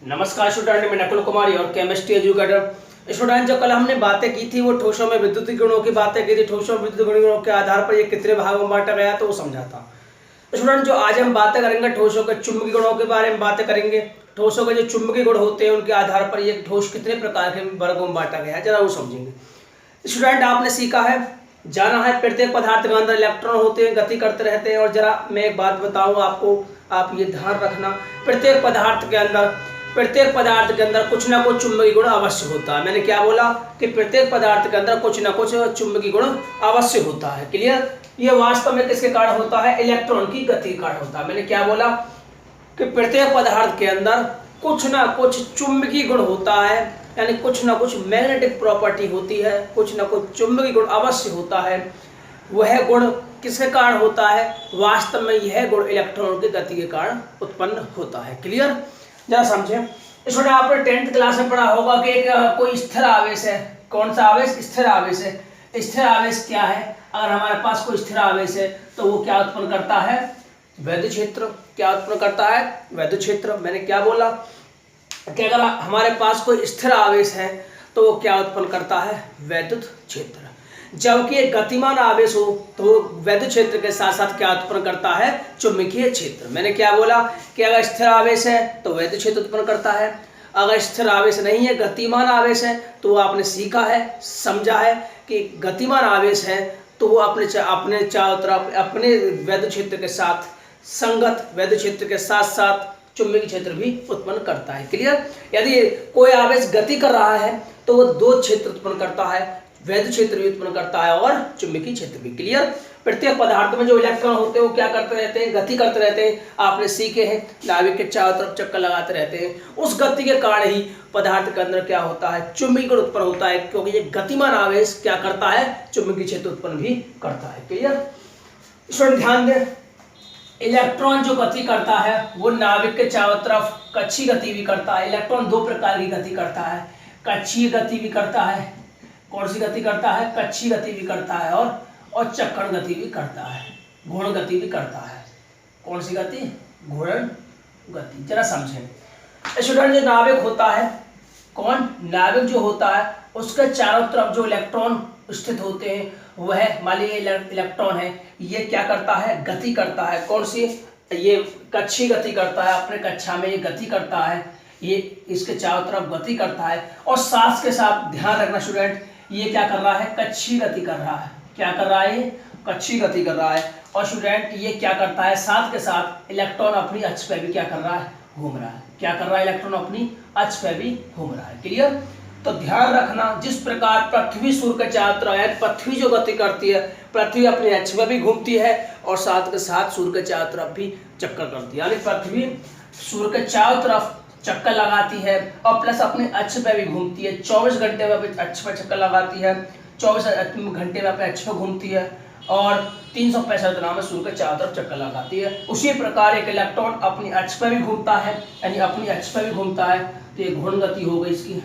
नमस्कार स्टूडेंट, मैं नकुल कुमारी और केमिस्ट्री एजुकेटर। स्टूडेंट, जो कल हमने बातें की थी वो ठोसों में विद्युतीय गुणों की बातें की थी। ठोसों में विद्युतीय गुणों के आधार पर ये कितने भागों में बांटा गया तो वो समझा था। स्टूडेंट, जो आज हम बातें करेंगे ठोसों के चुंबकीय गुणों के बारे में बातें करेंगे। ठोसों के जो चुंबकीय गुण होते हैं उनके आधार पर ये ठोस कितने प्रकार के वर्गों में बांटा गया है, जरा वो समझेंगे। स्टूडेंट, आपने सीखा है, जाना है, प्रत्येक पदार्थ के अंदर इलेक्ट्रॉन होते हैं, गति करते रहते हैं। और जरा मैं एक बात बताऊं आपको, आप ये ध्यान रखना, प्रत्येक पदार्थ के अंदर कुछ ना कुछ चुंबकीय गुण अवश्य होता है। मैंने क्या बोला कि प्रत्येक पदार्थ के अंदर कुछ ना कुछ चुंबकीय गुण अवश्य होता है। क्लियर? ये वास्तव में किसके कारण होता है? इलेक्ट्रॉन की गति के कारण होता है। मैंने क्या बोला कि प्रत्येक पदार्थ के अंदर कुछ ना कुछ चुंबकीय गुण होता है, यानी कुछ ना कुछ मैग्नेटिक प्रॉपर्टी होती है, कुछ ना कुछ चुंबकीय गुण अवश्य होता है। वह गुण किसके कारण होता है? वास्तव में यह गुण इलेक्ट्रॉन की गति के कारण उत्पन्न होता है। क्लियर? जरा समझें। इसमें आपने 10th क्लास में पढ़ा होगा कि एक कोई स्थिर आवेश है। कौन सा आवेश? स्थिर आवेश है। स्थिर आवेश क्या है? अगर हमारे पास कोई स्थिर आवेश है तो वो क्या उत्पन्न करता है? वैद्युत क्षेत्र। क्या उत्पन्न करता है? वैद्युत क्षेत्र। मैंने क्या बोला कि अगर हमारे पास कोई स्थिर आवेश है तो वो क्या उत्पन्न करता है? वैद्युत क्षेत्र। जबकि एक गतिमान आवेश हो तो वो वैद्युत क्षेत्र के साथ साथ क्या उत्पन्न करता है? चुंबकीय क्षेत्र। मैंने क्या बोला कि अगर स्थिर आवेश है तो वैद्युत क्षेत्र उत्पन्न करता है। अगर स्थिर आवेश नहीं है, गतिमान आवेश है, तो आपने सीखा है, समझा है कि गतिमान आवेश है तो वो अपने चारों तरफ अपने वैद्युत क्षेत्र के साथ संगत वैद्युत क्षेत्र के साथ साथ चुंबकीय क्षेत्र भी उत्पन्न करता है। क्लियर? यदि कोई आवेश गति कर रहा है तो वो दो क्षेत्र उत्पन्न करता है, वैद्युत क्षेत्र भी उत्पन्न करता है और चुंबकीय क्षेत्र भी। क्लियर? प्रत्येक पदार्थ में जो इलेक्ट्रॉन होते हैं वो क्या करते रहते हैं? गति करते रहते हैं। आपने सीखे हैं, नाभिक के चारों तरफ चक्कर लगाते रहते हैं। उस गति के कारण ही पदार्थ के अंदर क्या होता है? चुंबकीय गुण उत्पन्न होता है, क्योंकि ये गतिमान आवेश क्या करता है? चुंबकीय क्षेत्र उत्पन्न भी करता है। क्लियर? इसमें ध्यान दें, इलेक्ट्रॉन जो गति करता है वो नाभिक के चारों तरफ कक्षीय गति भी करता है। इलेक्ट्रॉन दो प्रकार की गति करता है, कक्षीय गति भी करता है। कौन सी गति करता है? कक्षीय गति भी करता है और चक्रण गति भी करता है, घूर्ण गति भी करता है। कौन सी गति? घूर्ण गति। जरा समझें स्टूडेंट, जो नाभिक होता है, कौन? नाभिक जो होता है उसके चारों तरफ जो इलेक्ट्रॉन स्थित होते हैं, वह मान लीजिए इलेक्ट्रॉन है, ये क्या करता है? गति करता है। कौन सी? ये कक्षीय गति करता है। अपने कक्षा में ये गति करता है, ये इसके चारों तरफ गति करता है। और साथ के साथ ध्यान रखना स्टूडेंट, ये क्या कर रहा है? कक्षीय गति कर रहा है। क्या कर रहा है? ये कक्षीय गति कर रहा है। और स्टूडेंट ये क्या करता है? साथ के साथ इलेक्ट्रॉन अपनी अक्ष पे भी क्या कर रहा है? घूम रहा है। क्या कर रहा है? इलेक्ट्रॉन अपनी अक्ष पे भी घूम रहा है। क्लियर? तो ध्यान रखना, जिस प्रकार पृथ्वी सूर्य के चारों तरफ है, पृथ्वी जो गति करती है, पृथ्वी अपनी अक्ष पे भी घूमती है और साथ के साथ सूर्य के चारों तरफ भी चक्कर करती है। यानी पृथ्वी सूर्य के चारों तरफ चक्कर लगाती है और प्लस अपने अक्ष पे भी घूमती है। 24 घंटे में अपने अक्ष पर चक्कर लगाती है, 24 घंटे में अपने अक्ष पर घूमती है और 365 दिनों में सूर्य के चारों तरफ चक्कर लगाती है। उसी प्रकार एक इलेक्ट्रॉन अपनी अक्ष पर भी घूमता है, यानी अपनी अक्ष पर भी घूमता है, तो ये घूर्ण गति हो गई, इसकी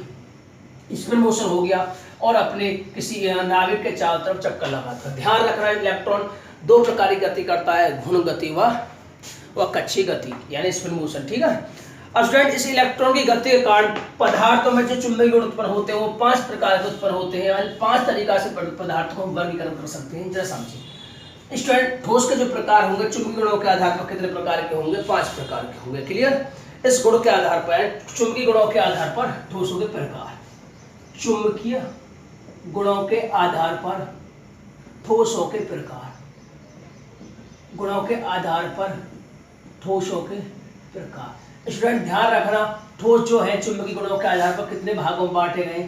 स्पिन मोशन हो गया और अपने किसी नाभिक के चारों तरफ चक्कर लगाता है। ध्यान रखना, इलेक्ट्रॉन दो प्रकार की गति करता है, घूर्ण गति व कक्षीय गति, यानी स्पिन मोशन। ठीक है? अब स्टूडेंट, इस इलेक्ट्रॉन की गति के कारण पदार्थों में जो चुंबकीय गुण उत्पन्न होते हैं वो 5 प्रकार के उत्पन्न होते हैं। यानी 5 तरीका से पदार्थ को हम वर्गीकरण कर सकते हैं। जरा समझिए स्टूडेंट, ठोस के जो प्रकार होंगे चुंबकीय गुणों के आधार पर कितने प्रकार के होंगे? 5 प्रकार के होंगे। क्लियर? इस गुण के आधार पर, चुंबकीय गुणों के आधार पर ठोसों के प्रकार, चुंबकीय गुणों के आधार पर ठोसों के प्रकार, गुणों के आधार पर ठोसों के प्रकार। स्टूडेंट ध्यान रखना, ठोस जो है चुंबकीय गुणों के आधार पर कितने भागों में बांटे गए?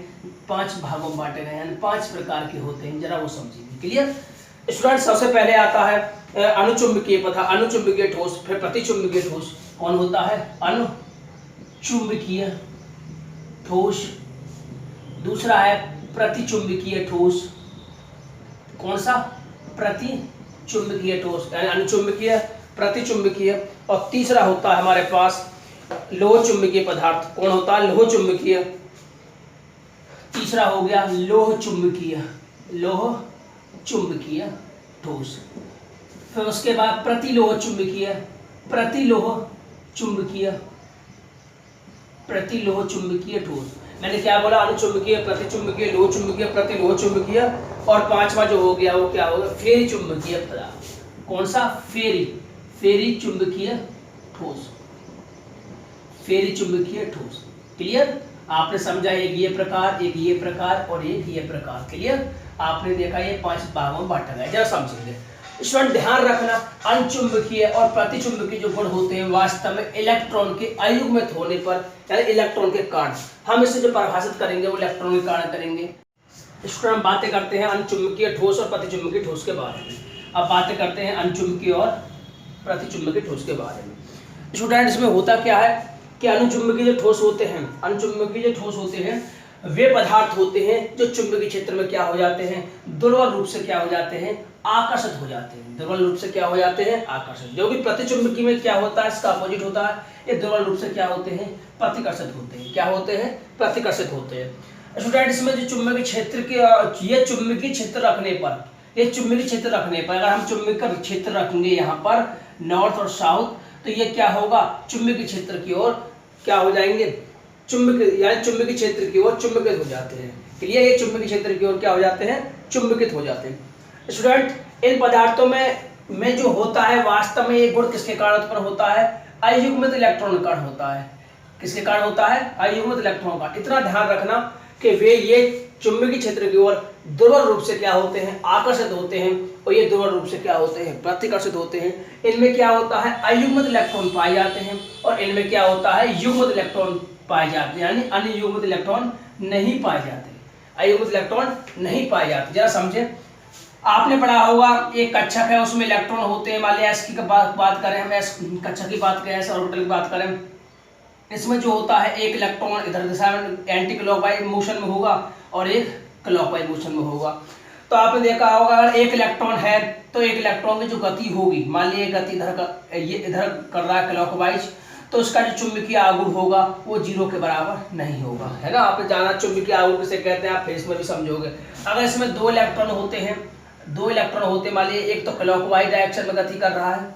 5 भागों में बांटे गए, यानी 5 प्रकार के होते हैं। जरा वो समझिए। क्लियर? स्टूडेंट, सबसे पहले आता है अनुचुंबकीय पदार्थ, अनुचुंबकीय ठोस, फिर प्रतिचुंबकीय ठोस। कौन होता है? अनुचुंबकीय ठोस। दूसरा है प्रतिचुंबकीय ठोस। कौन सा? प्रतिचुंबकीय ठोस, यानी अनुचुंबकीय, प्रतिचुंबकीय। और तीसरा होता है हमारे पास लोह चुंबकीय पदार्थ। कौन होता है? लोह चुंबकीय। तीसरा हो गया लोह चुंबकीय, लोह चुंबकीय ठोस। फिर उसके बाद प्रतिलोह चुंबकीय, प्रतिलोह चुंबकीय। प्रतिलोह चुंबकीय ठोस। मैंने क्या बोला, अनुचुंबकीय, प्रतिचुंबकीय, लोह चुंबकीय, प्रतिलोह चुंबकीय, और पांचवा जो हो गया वो क्या होगा, फेरी चुंबकीय पदार्थ। कौन सा, फेरी, फेरी चुंबकीय ठोस, फेरी चुंबकीय ठोस। क्लियर, आपने समझा, एक ये प्रकार, एक ये प्रकार और एक ये प्रकार। क्लियर, आपने देखा ये 5 भागों में बांटा गया। जरा समझेंगे स्टूडेंट, ध्यान रखना अनुचुंबकीय और प्रतिचुंबकीय जो गुण होते हैं वास्तव में इलेक्ट्रॉन के अयुग्मित होने पर, यानी इलेक्ट्रॉन के कारण, हम इसे जो परिभाषित करेंगे वो इलेक्ट्रॉन के कारण करेंगे। स्टूडेंट, हम बातें करते हैं अनुचुंबकीय ठोस और प्रतिचुंबकीय ठोस के बारे में। अब बातें करते हैं अनुचुंबकीय और प्रतिचुंबकीय ठोस के बारे में। स्टूडेंट, इसमें होता क्या है कि अनुचुंबकीय जो ठोस होते हैं, अनुचुंबकीय जो ठोस होते हैं वे पदार्थ होते हैं जो चुंबकीय क्षेत्र में क्या हो जाते हैं, दुर्बल रूप से क्या हो जाते हैं, आकर्षित हो जाते हैं। दुर्बल रूप से क्या हो जाते हैं, आकर्षित। जो कि प्रतिचुंबकीय में क्या होता है, इसका अपोजिट होता है, ये दुर्बल रूप से क्या होते हैं, प्रतिकर्षित होते हैं। क्या होते हैं, प्रतिकर्षित होते हैं। स्टूडेंट, इसमें जो चुंबकीय क्षेत्र के, ये चुंबकीय क्षेत्र रखने पर, ये चुंबकीय क्षेत्र रखने पर, अगर हम चुंबकीय क्षेत्र रखेंगे यहाँ पर नॉर्थ और साउथ, तो ये क्या होगा, चुंबकीय क्षेत्र की ओर क्या हो जाएंगे, चुंबकीय, यानी चुंबकीय क्षेत्र की ओर चुंबकित हो जाते हैं। क्लियर, ये चुंबकीय क्षेत्र की ओर क्या हो जाते हैं, चुंबकित हो जाते हैं। स्टूडेंट, इन पदार्थों में जो होता है वास्तव में ये गुण किसके कारण उत्पन्न होता है, अयुग्मित इलेक्ट्रॉन के कारण होता है। किसके कारण होता है, अयुग्मित इलेक्ट्रॉन का। इतना ध्यान रखना कि वे ये चुंबकीय क्षेत्र की ओर दुर्बल रूप से क्या होते हैं, आकर्षित होते हैं, और ये दुर्बल रूप से क्या होते हैं, प्रतिकर्षित होते हैं। इनमें क्या होता है, अयुग्मित इलेक्ट्रॉन पाए जाते हैं, और इनमें क्या होता है, युग्मित इलेक्ट्रॉन पाए जाते हैं, यानी अनियुग्मित इलेक्ट्रॉन नहीं पाए जाते, अयुग्मित इलेक्ट्रॉन नहीं पाए जाते। जरा समझे, आपने पढ़ा होगा एक कक्षक है, उसमें इलेक्ट्रॉन होते हैं। मान लिया एस की बात करें, हम एस कक्षक की बात करें, एस ऑर्बिटल की बात करें, इसमें जो होता है एक इलेक्ट्रॉन इधर दिशा में एंटी क्लॉकवाइज मोशन में होगा और एक क्लॉकवाइज मोशन में होगा। तो आपने देखा होगा अगर एक इलेक्ट्रॉन है तो एक इलेक्ट्रॉन की जो गति होगी, मान लीजिए गति ये इधर कर रहा है क्लॉकवाइज, तो उसका जो चुंबकीय आघूर्ण होगा वो 0 के बराबर नहीं होगा, है ना। आपने जाना चुंबकीय आघूर्ण किसे कहते हैं, आप फेस में भी समझोगे। अगर इसमें 2 इलेक्ट्रॉन होते हैं, 2 इलेक्ट्रॉन होते, मान लीजिए एक तो क्लॉकवाइज डायरेक्शन में गति कर रहा है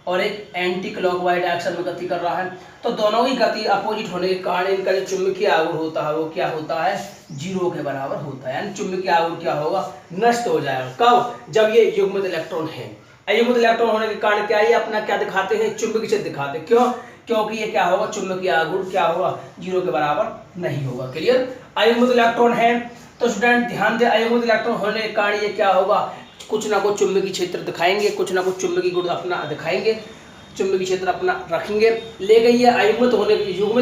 और एक एंटी क्लॉकवाइज डायरेक्शन में गति कर रहा है, तो दोनों ही गति अपोजिट होने के कारण इनका जो चुंबकीय आघूर्ण होता है वो क्या होता है, 0 के बराबर होता है। यानी चुंबकीय आघूर्ण क्या होगा, नष्ट हो जाएगा। कब, जब ये युग्मित इलेक्ट्रॉन है। अयुग्मित इलेक्ट्रॉन होने के कारण क्या, ये अपना क्या दिखाते हैं, चुंबकीय क्षेत्र दिखाते हैं। क्यों, क्योंकि ये क्या होगा, चुंबकीय आघूर्ण क्या होगा, 0 के बराबर नहीं होगा। क्लियर, अयुग्मित इलेक्ट्रॉन है तो स्टूडेंट ध्यान दे, अयुग्मित इलेक्ट्रॉन होने के कारण ये क्या होगा, कुछ ना कुछ चुंबकीय क्षेत्र दिखाएंगे, कुछ ना कुछ चुंबकीय गुण अपना दिखाएंगे, चुंबकीय क्षेत्र अपना रखेंगे। ले गई है युग्मित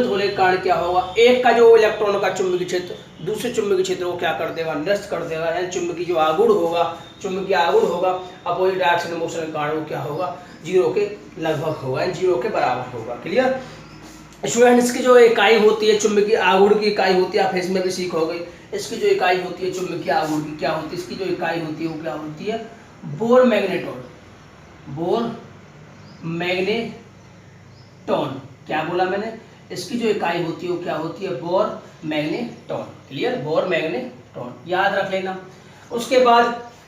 होने के कारण क्या होगा, एक का जो इलेक्ट्रॉन का चुंबकीय क्षेत्र दूसरे चुंबकीय क्षेत्र को क्या कर देगा, नष्ट कर देगा। यानी चुंबकीय जो आघूर्ण होगा, चुंबकीय आघूर्ण होगा अपोजिट डायरेक्शन मोशन के कारण वो क्या होगा, 0 के लगभग होगा, 0 के बराबर होगा। क्लियर स्टूडेंट, इसकी जो इकाई होती है, चुंबकीय आघूर्ण की इकाई होती है, आप इसमें भी सीखोगे। इसकी जो इकाई होती है चुंबकीय आघूर्ण की क्या होती है, इसकी जो इकाई होती है वो क्या होती है, बोर मैग्नेटॉन। बोर मैग्नेटॉन, क्या बोला मैंने, इसकी जो इकाई होती है वो क्या होती है, bore magneton. Clear, bore magneton याद रख लेना। उसके बाद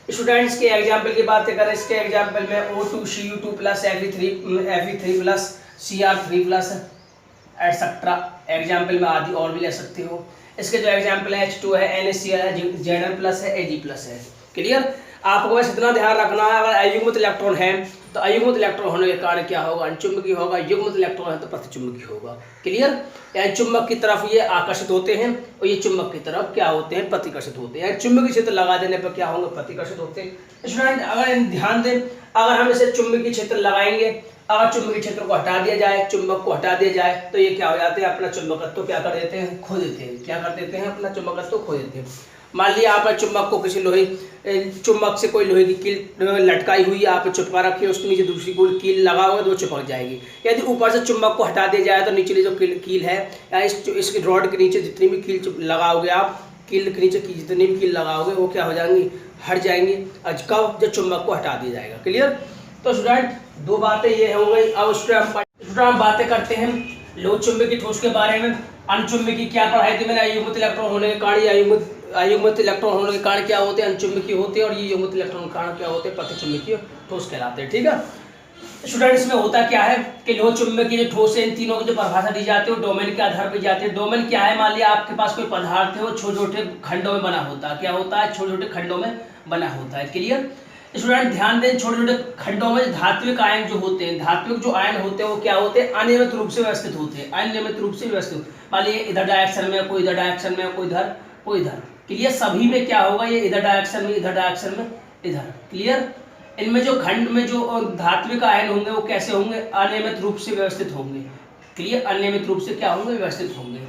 स्टूडेंट्स के एग्जाम्पल की बात करें, इसके एग्जाम्पल में O2Cu2 plus Fe3 plus Cr3 plus etcetera example में आदि और भी ले सकते हो। इसके जो एग्जाम्पल है H2 है, NaCl है, Zn प्लस है, Ag प्लस है। क्लियर, आपको बस इतना ध्यान रखना है, अगर अयुग्मित इलेक्ट्रॉन है तो अयुग्मित इलेक्ट्रॉन होने के कारण क्या होगा, अचुंबकीय होगा, युग्मित इलेक्ट्रॉन है तो प्रतिचुंबकीय होगा। क्लियर, यानी चुंबक की तरफ ये आकर्षित होते हैं और ये चुंबक की तरफ क्या होते हैं, प्रतिकर्षित होते हैं। चुंबकीय क्षेत्र लगा देने पर क्या होंगे, प्रतिकर्षित होते हैं। स्टूडेंट अगर ध्यान दें, अगर हम इसे चुंबकीय क्षेत्र लगाएंगे, अगर चुंबकीय क्षेत्र को हटा दिया जाए, चुंबक को हटा दिया जाए, तो ये क्या हो जाते हैं, अपना चुंबकत्व क्या कर देते हैं, खो देते हैं। क्या कर देते हैं, अपना चुंबकत्व खो देते हैं। मान लिया आप चुंबक को किसी चुंबक से कोई लोहे की कील लटकाई हुई आप चिपका रखी है, उसके नीचे दूसरी कोई कील लगा होगा तो वो चिपक जाएगी। यदि ऊपर से चुंबक को हटा दिया जाए तो निचली जो कील है या इसकी रॉड के नीचे जितनी भी कील लगाओगे आप, कील के नीचे जितनी भी कील लगाओगे वो क्या हो जाएंगी, हट जाएंगी। कब, जब चुंबक को हटा दिया जाएगा। क्लियर, तो स्टूडेंट 2 बातें ये हो गई। अब स्टूडेंट हम बातें करते हैं लोह चुंबकीय ठोस के बारे में। अनुचुंबकीय क्या पढ़ाई थी मैंने, अयुग्मित इलेक्ट्रॉन होने के कारण, अयुग्मित इलेक्ट्रॉन होने के कारण क्या होते हैं, अनुचुंबकीय होते हैं, और ये युग्मित इलेक्ट्रॉन के कारण क्या होते हैं, प्रतिचुंबकीय ठोस कहलाते हैं। ठीक है स्टूडेंट्स में होता क्या है कि लोह चुंबकीय जो ठोस है, इन तीनों की जो परिभाषा दी जाती है वो डोमेन के आधार पर जाती है। डोमेन क्या है? मान लिया आपके पास कोई पदार्थ है, वो छोटे छोटे खंडों में बना होता है। क्या होता है? छोटे छोटे खंडों में बना होता है। क्लियर? स्टूडेंट ध्यान दें, छोटे छोटे खंडों में धात्विक आयन जो होते हैं, धात्विक जो आयन होते हैं वो क्या होते हैं? अनियमित रूप से व्यवस्थित होते हैं। अनियमित रूप से व्यवस्थित, मान लीजिए इधर डायरेक्शन में, कोई इधर डायरेक्शन में, कोई इधर, कोई इधर। क्लियर? सभी में क्या होगा? ये इधर डायरेक्शन में, इधर डायरेक्शन में, इधर। क्लियर? इनमें जो खंड में जो धात्विक आयन होंगे वो कैसे होंगे? अनियमित रूप से व्यवस्थित होंगे। क्लियर? अनियमित रूप से क्या होंगे? व्यवस्थित होंगे।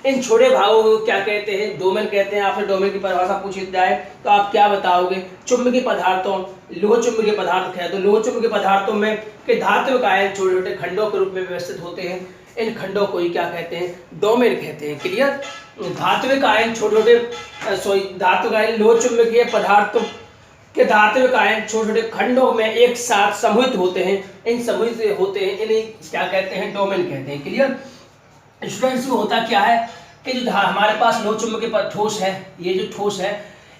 इन छोटे भागों को क्या कहते हैं? डोमेन कहते हैं। आपसे डोमेन की परिभाषा पूछी जाए तो आप क्या बताओगे? चुंबकीय पदार्थों, लोह चुंबकीय पदार्थ है तो लोह चुंबकीय पदार्थों में के धात्विक आयन छोटे छोटे खंडों के रूप में व्यवस्थित होते हैं। इन खंडों को ही क्या कहते हैं? डोमेन कहते हैं। क्लियर? धात्विक आयन छोटे छोटे धात्विक आयन लोह चुंबकीय पदार्थों के धात्विक आयन छोटे छोटे खंडों में एक साथ समूहित होते हैं। इन समूहित होते हैं, इन्हें क्या कहते हैं? डोमेन कहते हैं। क्लियर? स्टूडेंट्स में होता क्या है कि जो हमारे पास लोह चुंबकीय ठोस है, ये जो ठोस है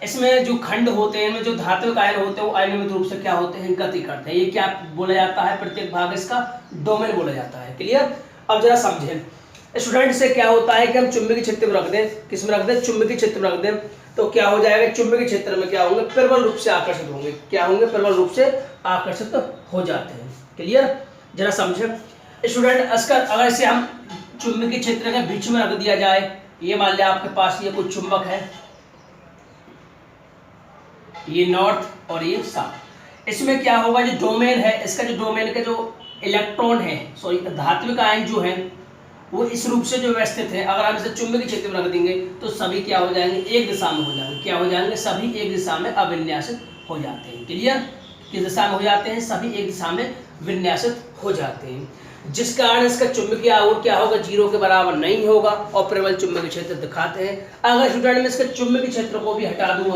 इसमें जो खंड होते हैं, इनमें जो धात्विक आयन होते हैं वो अनियमित रूप से क्या होते हैं? गति करते हैं। ये क्या बोला जाता है? प्रत्येक भाग इसका डोमेन बोला जाता है। क्लियर? अब जरा समझें स्टूडेंट से क्या होता है कि हम चुंबकीय क्षेत्र में रख दें, किस में रख दें? चुंबकीय क्षेत्र में रख दें तो क्या हो जाएगा? चुंबकीय क्षेत्र में क्या होंगे? प्रबल रूप से आकर्षित होंगे। क्या होंगे? प्रबल रूप से आकर्षित हो जाते हैं। क्लियर? जरा समझें स्टूडेंट, अगर इसे हम चुंबकीय क्षेत्र के बीच में रख दिया जाए, ये मान लिया आपके पास ये कुछ चुंबक है, ये नॉर्थ और ये साउथ। इसमें क्या होगा? जो डोमेन है, इसका जो डोमेन के जो इलेक्ट्रॉन है, सॉरी धात्विक आयन जो है वो इस रूप से जो व्यवस्थित है, अगर हम इसे चुंबकीय क्षेत्र में रख देंगे तो सभी क्या हो जाएंगे? एक दिशा में हो जाएंगे। क्या हो जाएंगे? सभी एक दिशा में अविन्यासित हो जाते हैं। क्लियर? किस दिशा में हो जाते हैं? सभी एक दिशा में विन्यासित हो जाते हैं, जिस कारण इसका चुंबकीय आघूर्ण क्या होगा? 0 के बराबर नहीं होगा और प्रबल चुंबकीय क्षेत्र दिखाते हैं। अगर स्टूडेंट में इसके चुंबकीय क्षेत्र को भी हटा दूं,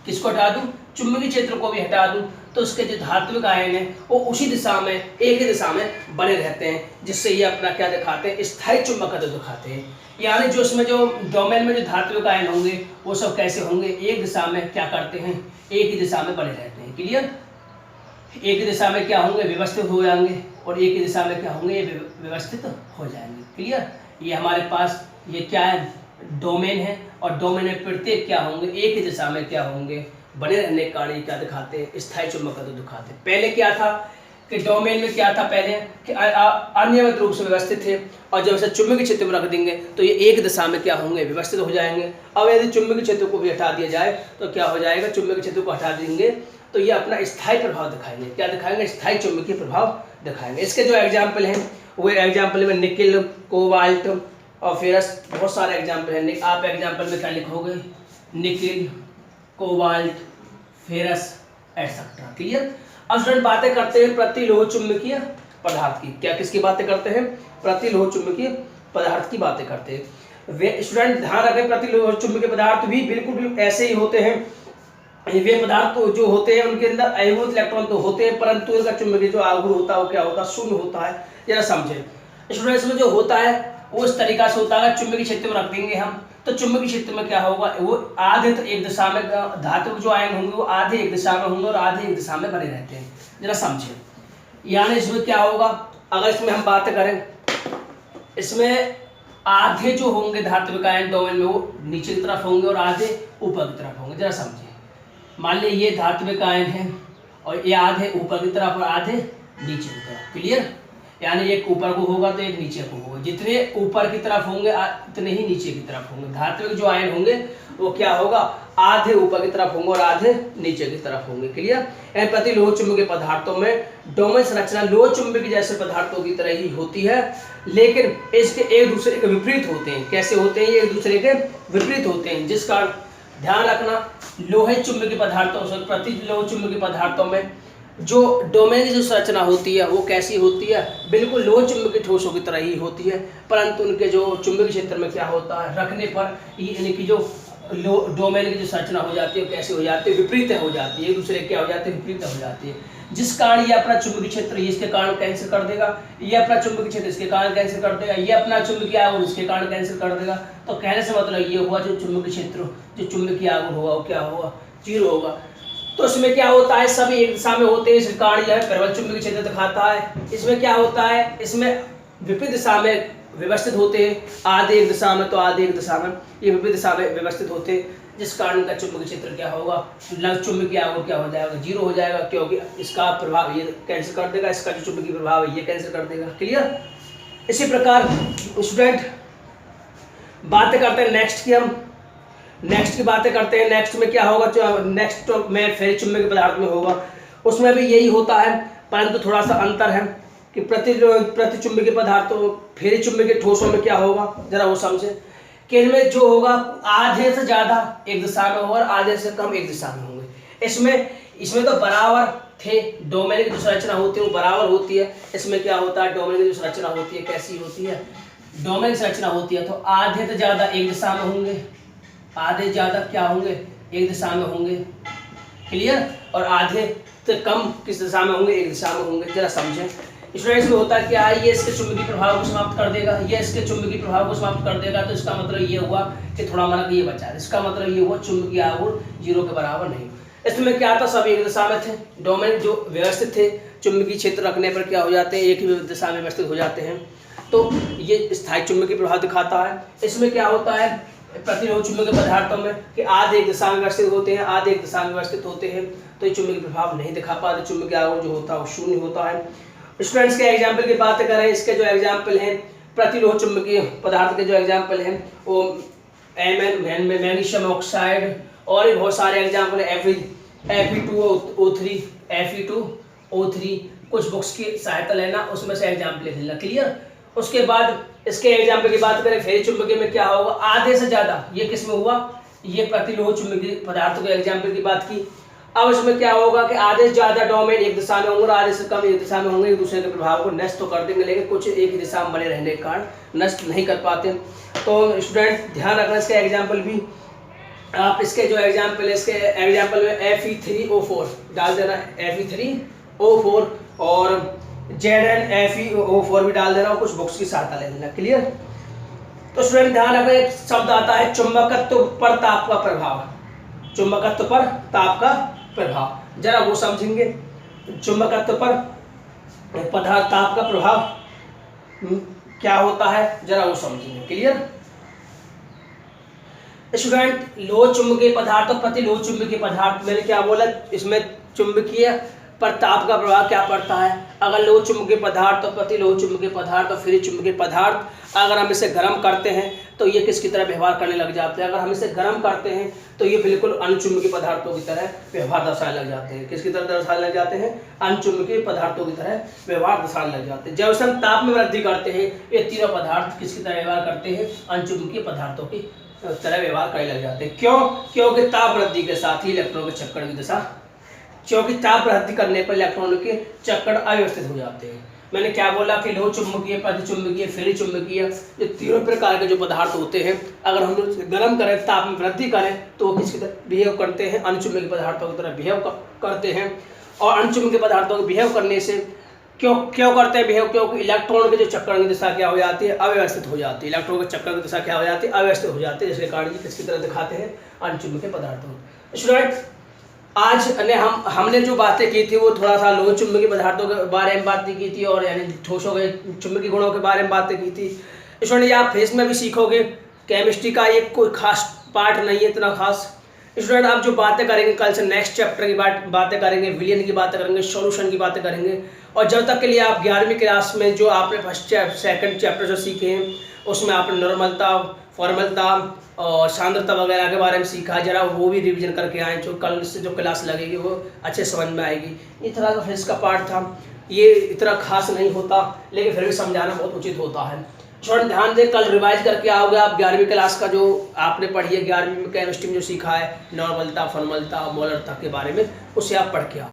किसको हटा दूं? चुंबकीय क्षेत्र को भी हटा दूं तो उसके जो धात्विक आयन है वो उसी दिशा में, एक ही दिशा में बने रहते हैं, जिससे ये अपना क्या दिखाते हैं? स्थायी चुंबकत्व दिखाते हैं। यानी जो इसमें जो डोमेन में जो धात्विक आयन होंगे वो सब कैसे होंगे? एक दिशा में क्या करते हैं? एक ही दिशा में बने रहते हैं। क्लियर? एक ही दिशा में क्या होंगे? व्यवस्थित हो जाएंगे और एक ही दिशा में क्या होंगे? व्यवस्थित हो जाएंगे। क्लियर? ये हमारे पास ये क्या है? डोमेन है और डोमेन में प्रत्येक क्या होंगे? एक ही दिशा में क्या होंगे? बने रहने के कारण क्या दिखाते हैं? स्थायी चुंबकत्व दिखाते हैं। पहले क्या था कि डोमेन में क्या था? पहले कि अनियमित रूप से व्यवस्थित थे और जब इसे चुंबकीय क्षेत्र में रख देंगे तो ये एक दिशा में क्या होंगे? व्यवस्थित हो जाएंगे। अब यदि चुंबकीय क्षेत्र को भी हटा दिया जाए तो क्या हो जाएगा? चुंबकीय क्षेत्र को हटा देंगे तो ये अपना स्थायी प्रभाव दिखाएंगे। क्या दिखाएंगे? स्थायी चुंबकीय प्रभाव दिखाएंगे। इसके जो एग्जाम्पल हैं वो एग्जाम्पल में निकिल, कोबाल्ट और फेरस, बहुत सारे एग्जाम्पल हैं। आप एग्जाम्पल में क्या लिखोगे? Nickel, cobalt, ferrous etcetera. Clear? अब स्टूडेंट बातें करते हैं प्रतिलोह चुंबकीय पदार्थ की। क्या किसकी बातें करते हैं? प्रतिलोह चुंबकीय पदार्थ की बातें करते हैं। वे स्टूडेंट ध्यान रखें, प्रतिलोह चुंबकीय पदार्थ भी बिल्कुल भी ऐसे ही होते हैं। वे पदार्थ तो जो होते हैं उनके अंदर अयनीकृत इलेक्ट्रॉन तो होते हैं, परंतु इनका चुंबकीय जो आघूर्ण होता है वो क्या होता है? शून्य होता है। जरा समझें स्टूडेंट्स, में जो होता है वो इस तरीका से होता है। चुंबकीय क्षेत्र में रख देंगे हम तो चुंबकीय क्षेत्र में क्या होगा? वो आधे तो एक दिशा में, धातु जो आयन होंगे वो आधे एक दिशा में होंगे और आधे एक दिशा में बने रहते हैं। जरा समझें, यानी इसमें क्या होगा? अगर इसमें हम बात करें, इसमें आधे जो होंगे धात्विक आयन डोमेन में वो नीचे की तरफ होंगे और आधे ऊपर की तरफ होंगे। जरा समझें, मान लीजिए ये धात्विक आयन है और ये आधे ऊपर की तरफ और आधे नीचे की तरफ। क्लियर? यानी एक ऊपर को होगा तो एक नीचे को होगा। जितने ऊपर की तरफ होंगे उतने ही नीचे की तरफ होंगे। धात्विक जो आयन होंगे वो क्या होगा? आधे ऊपर की तरफ होंगे और आधे नीचे की तरफ होंगे। क्लियर? यानी प्रतिलोह चुंबकीय पदार्थों में डोमेन संरचना लोह चुंबकीय जैसे पदार्थों की तरह ही होती है, लेकिन इसके एक दूसरे के विपरीत होते हैं। कैसे होते हैं? ये एक दूसरे के विपरीत होते हैं, जिस कारण ध्यान रखना लोहे चुंबकीय पदार्थों से प्रतिलोह चुंबकीय पदार्थों में जो डोमेन की जो संरचना होती है वो कैसी होती है? बिल्कुल लोह चुंबकीय ठोसों की तरह ही होती है, परंतु उनके जो चुंबकीय क्षेत्र में क्या होता है? रखने पर इनकी जो डोमेन की जो संरचना हो जाती है कैसे हो जाती है? विपरीत हो जाती है, एक दूसरे क्या हो जाते हैं? विपरीत हो जाती है, जिस कारण ये अपना चुंबकीय क्षेत्र इसके कारण कैंसिल कर देगा, ये अपना चुंबकीय क्षेत्र इसके कारण कैंसिल कर देगा, ये अपना चुंबकीय आघूर्ण इसके कारण कैंसिल कर देगा। तो कहने से मतलब ये हुआ जो चुंबकीय क्षेत्र, जो चुंबकीय आघूर्ण होगा वो क्या होगा? 0 होगा। तो इसमें क्या होता है, सभी एक दिशा में होते हैं, इसके कारण यह प्रबल चुंबकीय क्षेत्र दिखाता है। इसमें क्या होता है, इसमें विपरीत दिशा में व्यवस्थित होते हैं, आधे एक दिशा में तो आधे एक दिशा में, ये विपरीत दिशा में व्यवस्थित होते हैं, जिस कारण का चुंबकीय क्षेत्र क्या होगा, लग चुंबकीय आघूर्ण क्या हो जाएगा, 0 हो जाएगा, क्योंकि इसका प्रभाव ये कैंसिल कर देगा, इसका जो चुंबकीय प्रभाव है ये कैंसिल कर देगा। क्लियर। इसी प्रकार स्टूडेंट बातें करते हैं नेक्स्ट की, हम नेक्स्ट की बातें करते हैं। नेक्स्ट में क्या होगा, जो नेक्स्ट में फेरी चुंबकीय पदार्थ में होगा, उसमें भी यही होता है, परंतु थोड़ा सा अंतर है कि प्रति चुंबकीय पदार्थों फेरी चुंबकीय ठोसों में क्या होगा, जरा वो समझे कि इनमें जो होगा आधे से ज्यादा एक दिशा में होगा और आधे से कम एक दिशा में होंगे। इसमें तो बराबर थे, डोमेन की जो संरचना होती है वो बराबर होती है। इसमें क्या होता है, डोमेन की जो संरचना होती है कैसी होती है, डोमेन की संरचना होती है, तो आधे से ज्यादा एक दिशा में होंगे, आधे ज्यादा क्या होंगे, एक दिशा में होंगे। क्लियर। और आधे से कम किस दिशा में होंगे, एक दिशा में होंगे। जरा समझें स्टूडेंट्स में होता क्या है, ये इसके चुंबकीय प्रभाव को समाप्त कर देगा, ये इसके चुंबकीय प्रभाव को समाप्त कर देगा, तो इसका मतलब ये हुआ कि थोड़ा माना ये बचा, इसका मतलब ये हुआ चुंबकीय आघूर्ण 0 के बराबर नहीं। इसमें क्या था, सब एक दिशा में थे, डोमेन जो व्यवस्थित थे, चुंबकीय क्षेत्र रखने पर क्या हो जाते हैं, एक ही दिशा में व्यवस्थित हो जाते हैं, तो ये स्थायी चुंबकीय प्रभाव दिखाता है। इसमें क्या होता है प्रतिरोध चुंबकीय पदार्थों में कि आधे एक दिशा में व्यवस्थित होते हैं, आधे एक दिशा में व्यवस्थित होते हैं, तो ये चुंबकीय प्रभाव नहीं दिखा पाते, चुंबकीय आघूर्ण जो होता है वो 0 होता है। स्टूडेंट्स के एग्जाम्पल की बात करें, इसके जो एग्जाम्पल हैं प्रतिरोध चुंबकीय पदार्थ के जो एग्जाम्पल हैं वो मैग्नीशियम ऑक्साइड और भी बहुत सारे एग्जाम्पल है, Fe2O3, Fe2O3, कुछ बुक्स की सहायता लेना, उसमें से एग्जाम्पल लिख लेना। क्लियर। उसके बाद इसके एग्जाम्पल की बात करें, फेरी चुंबकीय में क्या होगा, आधे से ज्यादा, ये किसमें हुआ, ये प्रतिरोध चुंबकीय पदार्थों के एग्जाम्पल की बात की। अब इसमें क्या होगा कि आधे से ज्यादा डोमेन एक दिशा में होंगे और आधे से कम एक दिशा में होंगे, एक दूसरे के प्रभाव को नष्ट तो कर देंगे, लेकिन कुछ एक ही दिशा में बने रहने के कारण नष्ट नहीं कर पाते। तो स्टूडेंट ध्यान रखना, इसका एग्जाम्पल भी आप इसके जो एग्जाम्पल है, इसके एग्जाम्पल में Fe3O4 डाल देना, Fe3O4 और ZnFeO4 भी डाल देना और कुछ बुक्स की सहायता ले लेना। क्लियर। तो स्टूडेंट ध्यान रखना, एक शब्द आता है चुंबकत्व पर ताप का प्रभाव, चुंबकत्व पर ताप का प्रभाव, जरा वो समझेंगे। चुंबकत्व पर पदार्थ ताप का प्रभाव क्या होता है, जरा वो समझेंगे। क्लियर। स्टूडेंट लोह चुंबकीय पदार्थ और प्रतिलोह चुंबकीय पदार्थ, मैंने क्या बोला, इसमें चुंबकीय पर ताप का प्रभाव क्या पड़ता है। अगर लोह चुंबकीय पदार्थ और प्रतिलोह चुंबकीय पदार्थ और फ्री चुंबकीय पदार्थ अगर हम इसे गर्म करते हैं तो ये किसकी तरह व्यवहार करने लग जाते हैं, अगर हम इसे गर्म करते हैं तो ये बिल्कुल अणुचुंबकीय पदार्थों की तरह व्यवहार दर्शाने लग जाते हैं। किसकी तरह दर्शाने लग जाते हैं, अणुचुंबकीय पदार्थों की तरह व्यवहार दर्शाने लग जाते हैं। जब हम ताप में वृद्धि करते हैं ये तीनों पदार्थ किसकी तरह व्यवहार करते हैं, अणुचुंबकीय पदार्थों की तरह व्यवहार करने लग जाते हैं। क्यों, क्योंकि ताप वृद्धि के साथ ही इलेक्ट्रॉन के चक्कर की दिशा, क्योंकि ताप वृद्धि करने पर इलेक्ट्रॉन के चक्कर अव्यवस्थित हो जाते हैं। मैंने क्या बोला कि लोह चुंबकीय, प्रतिचुंबकीय, फेरी चुंबकीय, ये तीनों प्रकार के जो पदार्थ होते हैं अगर हम गर्म करें, ताप में वृद्धि करें तो वो किसकी तरह बिहेव करते हैं, अणुचुंबकीय पदार्थों की तरह बिहेव करते हैं। और अणुचुंबकीय पदार्थों के बिहेव करने से क्यों करते हैं बिहेव, क्योंकि इलेक्ट्रॉन के जो चक्कर की दिशा क्या हो जाती है, अव्यवस्थित हो जाती है। इलेक्ट्रॉन के चक्कर की दिशा क्या हो जाती है, अव्यवस्थित हो जाती है, जिसके कारण ये किसकी तरह दिखाते हैं, अणुचुंबकीय पदार्थों। स्टूडेंट आज हमने जो बातें की थी वो थोड़ा सा लोह चुंबकीय पदार्थों के बारे में बातें की थी और यानी ठोसों के चुंबकीय गुणों के बारे में बातें की थी। स्टूडेंट आप फेस में भी सीखोगे, केमिस्ट्री का एक कोई खास पार्ट नहीं है इतना खास। स्टूडेंट आप जो बातें करेंगे कल से नेक्स्ट चैप्टर की बातें करेंगे, विलियन की बातें करेंगे, सॉल्यूशन की बातें करेंगे। और जब तक के लिए आप 11वीं क्लास में जो आपने फर्स्ट सेकंड चैप्टर जो सीखे हैं उसमें आपने नॉर्मलता, फॉर्मलता और सांद्रता वगैरह के बारे में सीखा, जरा वो भी रिवीजन करके आए, जो कल से जो क्लास लगेगी वो अच्छे समझ में आएगी। इस तरह का फेस का पार्ट था, ये इतना खास नहीं होता लेकिन फिर भी समझाना बहुत उचित होता है। स्टूडेंट ध्यान दें, कल रिवाइज करके आओगे आप 11वीं क्लास का जो आपने पढ़ी है, 11वीं में केमिस्ट्री में जो सीखा है नॉर्मलता, फॉर्मलता, मोलरता के बारे में, उसे आप पढ़ के आओ।